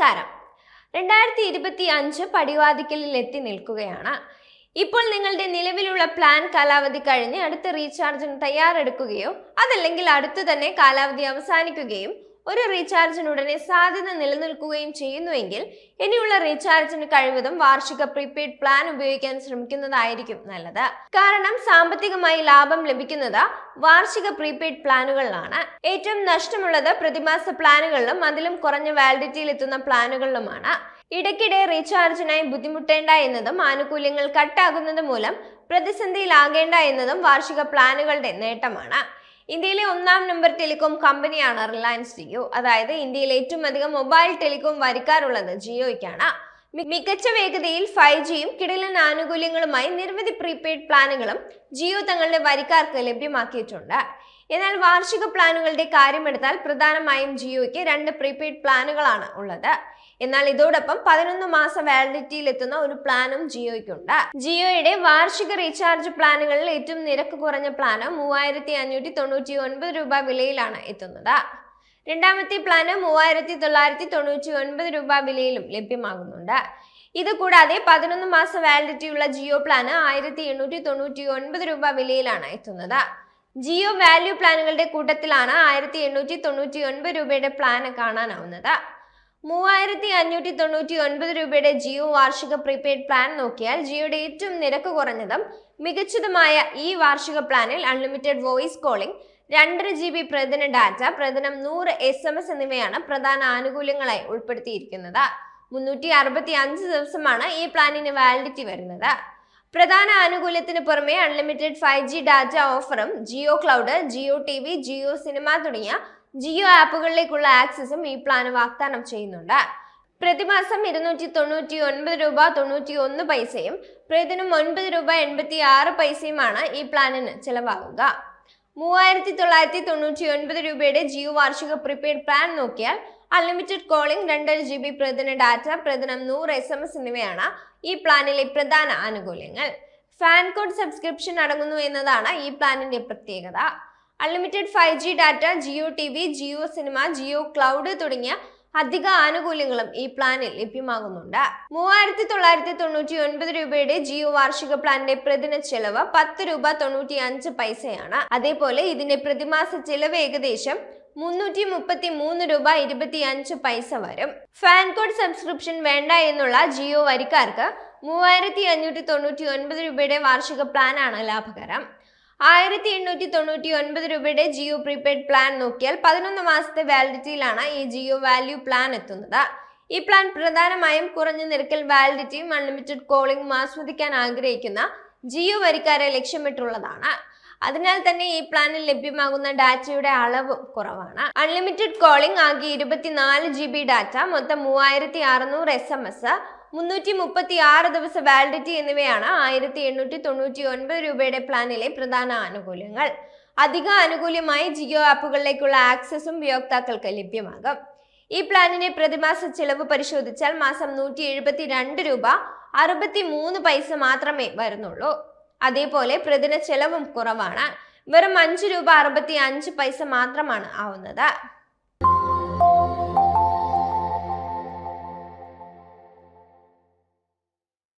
നമസ്കാരം. 2025 പടിവാതിക്കലിൽ എത്തി നിൽക്കുകയാണ്. ഇപ്പോൾ നിങ്ങളുടെ നിലവിലുള്ള പ്ലാൻ കാലാവധി കഴിഞ്ഞ് അടുത്ത റീചാർജിന് തയ്യാറെടുക്കുകയോ അതല്ലെങ്കിൽ അടുത്തു തന്നെ കാലാവധി അവസാനിക്കുകയും ഒരു റീചാർജിനുടനെ സാധ്യത നിലനിൽക്കുകയും ചെയ്യുന്നുവെങ്കിൽ ഇനിയുള്ള റീചാർജിന് കഴിവതും വാർഷിക പ്രീപെയ്ഡ് പ്ലാൻ ഉപയോഗിക്കാൻ ശ്രമിക്കുന്നതായിരിക്കും നല്ലത്. കാരണം സാമ്പത്തികമായി ലാഭം ലഭിക്കുന്നത് വാർഷിക പ്രീപെയ്ഡ് പ്ലാനുകളിലാണ്. ഏറ്റവും നഷ്ടമുള്ളത് പ്രതിമാസ പ്ലാനുകളിലും അതിലും കുറഞ്ഞ വാലിഡിറ്റിയിൽ എത്തുന്ന പ്ലാനുകളിലുമാണ്. ഇടയ്ക്കിടെ റീചാർജിനായി ബുദ്ധിമുട്ടേണ്ട എന്നതും ആനുകൂല്യങ്ങൾ കട്ടാകുന്നത് മൂലം പ്രതിസന്ധിയിലാകേണ്ട എന്നതും വാർഷിക പ്ലാനുകളുടെ നേട്ടമാണ്. ഇന്ത്യയിലെ 1-ാം നമ്പർ ടെലികോം കമ്പനിയാണ് റിലയൻസ് ജിയോ. അതായത് ഇന്ത്യയിൽ ഏറ്റവും അധികം മൊബൈൽ ടെലികോം വരിക്കാറുള്ളത് ജിയോയ്ക്കാണ്. മികച്ച വേഗതയിൽ 5Gയും കിടിലൻ ആനുകൂല്യങ്ങളുമായി നിരവധി പ്രീപെയ്ഡ് പ്ലാനുകളും ജിയോ തങ്ങളുടെ വരിക്കാർക്ക് ലഭ്യമാക്കിയിട്ടുണ്ട്. എന്നാൽ വാർഷിക പ്ലാനുകളുടെ കാര്യമെടുത്താൽ പ്രധാനമായും ജിയോയ്ക്ക് 2 പ്രീപെയ്ഡ് പ്ലാനുകളാണ് ഉള്ളത്. എന്നാൽ ഇതോടൊപ്പം 11 മാസ വാലിഡിറ്റിയിൽ എത്തുന്ന ഒരു പ്ലാനും ജിയോയ്ക്കുണ്ട്. ജിയോയുടെ വാർഷിക റീചാർജ് പ്ലാനുകളിൽ ഏറ്റവും നിരക്ക് കുറഞ്ഞ പ്ലാന് 3599 രൂപ വിലയിലാണ് എത്തുന്നത്. രണ്ടാമത്തെ പ്ലാന് 3999 രൂപ വിലയിലും ലഭ്യമാകുന്നുണ്ട്. ഇത് കൂടാതെ 11 മാസ വാലിഡിറ്റിയുള്ള ജിയോ പ്ലാന് 1899 രൂപ വിലയിലാണ് എത്തുന്നത്. ജിയോ വാല്യൂ പ്ലാനുകളുടെ കൂട്ടത്തിലാണ് 1899 രൂപയുടെ പ്ലാന് കാണാനാവുന്നത്. 3599 രൂപയുടെ ജിയോ വാർഷിക പ്രീപെയ്ഡ് പ്ലാൻ നോക്കിയാൽ ജിയോയുടെ ഏറ്റവും നിരക്ക് കുറഞ്ഞതും മികച്ചതുമായ ഈ വാർഷിക പ്ലാനിൽ അൺലിമിറ്റഡ് വോയിസ് കോളിംഗ്, 2.5 GB പ്രതിദിന ഡാറ്റ, പ്രതിദിനം 100 SMS എന്നിവയാണ് പ്രധാന ആനുകൂല്യങ്ങളായി ഉൾപ്പെടുത്തിയിരിക്കുന്നത്. 365 ദിവസമാണ് ഈ പ്ലാനിന് വാലിഡിറ്റി വരുന്നത്. പ്രധാന ആനുകൂല്യത്തിന് പുറമെ അൺലിമിറ്റഡ് 5G ഡാറ്റ ഓഫറും Jio Cloud, Jio TV, Jio Cinema തുടങ്ങിയ ജിയോ ആപ്പുകളിലേക്കുള്ള ആക്സസും ഈ പ്ലാൻ വാഗ്ദാനം ചെയ്യുന്നുണ്ട്. പ്രതിമാസം 299 രൂപ 91 പൈസയും പ്രതിദിനം 9 രൂപ 86 പൈസയുമാണ് ഈ പ്ലാനിന് ചെലവാകുക. 3999 രൂപയുടെ ജിയോ വാർഷിക പ്രീപെയ്ഡ് പ്ലാൻ നോക്കിയാൽ അൺലിമിറ്റഡ് കോളിംഗ്, 2.5 GB പ്രതിദിന ഡാറ്റ, പ്രതിദിനം 100 SMS എന്നിവയാണ് ഈ പ്ലാനിലെ പ്രധാന ആനുകൂല്യങ്ങൾ. ഫാൻ കോഡ് സബ്സ്ക്രിപ്ഷൻ അടങ്ങുന്നു എന്നതാണ് ഈ പ്ലാനിന്റെ പ്രത്യേകത. Unlimited 5G data, Jio TV, Jio Cinema, Jio Cloud തുടങ്ങിയ അധിക ആനുകൂല്യങ്ങളും ഈ പ്ലാനിൽ ലഭ്യമാകുന്നുണ്ട്. 3999 രൂപയുടെ ജിയോ വാർഷിക പ്ലാനിന്റെ പ്രതിദിന ചെലവ് 10 രൂപ 95 പൈസയാണ്. അതേപോലെ ഇതിന്റെ പ്രതിമാസ ചെലവ് ഏകദേശം 333 രൂപ 25 പൈസ വരും. ഫാൻ കോഡ് സബ്സ്ക്രിപ്ഷൻ വേണ്ട എന്നുള്ള ജിയോ വരിക്കാർക്ക് 3599 രൂപയുടെ വാർഷിക പ്ലാനാണ് ലാഭകരം. 1899 രൂപയുടെ ജിയോ പ്രീപെയ്ഡ് പ്ലാൻ നോക്കിയാൽ 11 മാസത്തെ വാലിഡിറ്റിയിലാണ് ഈ ജിയോ വാല്യൂ പ്ലാൻ എത്തുന്നത്. ഈ പ്ലാൻ പ്രധാനമായും കുറഞ്ഞ നിരക്കിൽ വാലിഡിറ്റിയും അൺലിമിറ്റഡ് കോളിംഗും ആസ്വദിക്കാൻ ആഗ്രഹിക്കുന്ന ജിയോ വരിക്കാരെ ലക്ഷ്യമിട്ടുള്ളതാണ്. അതിനാൽ തന്നെ ഈ പ്ലാനിൽ ലഭ്യമാകുന്ന ഡാറ്റയുടെ അളവ് കുറവാണ്. അൺലിമിറ്റഡ് കോളിംഗ് ആകെ 24 GB ഡാറ്റ, മൊത്തം 3600 SMS, 336 ദിവസ വാലിഡിറ്റി എന്നിവയാണ് 1899 രൂപയുടെ പ്ലാനിലെ പ്രധാന ആനുകൂല്യങ്ങൾ. അധിക ആനുകൂല്യമായി ജിയോ ആപ്പുകളിലേക്കുള്ള ആക്സസും ഉപയോക്താക്കൾക്ക് ലഭ്യമാകും. ഈ പ്ലാനിന്റെ പ്രതിമാസ ചെലവ് പരിശോധിച്ചാൽ മാസം 172 രൂപ 63 പൈസ മാത്രമേ വരുന്നുള്ളൂ. അതേപോലെ പ്രതിദിന ചെലവും കുറവാണ്. വെറും 5 രൂപ 65 പൈസ മാത്രമാണ് ആവുന്നത്.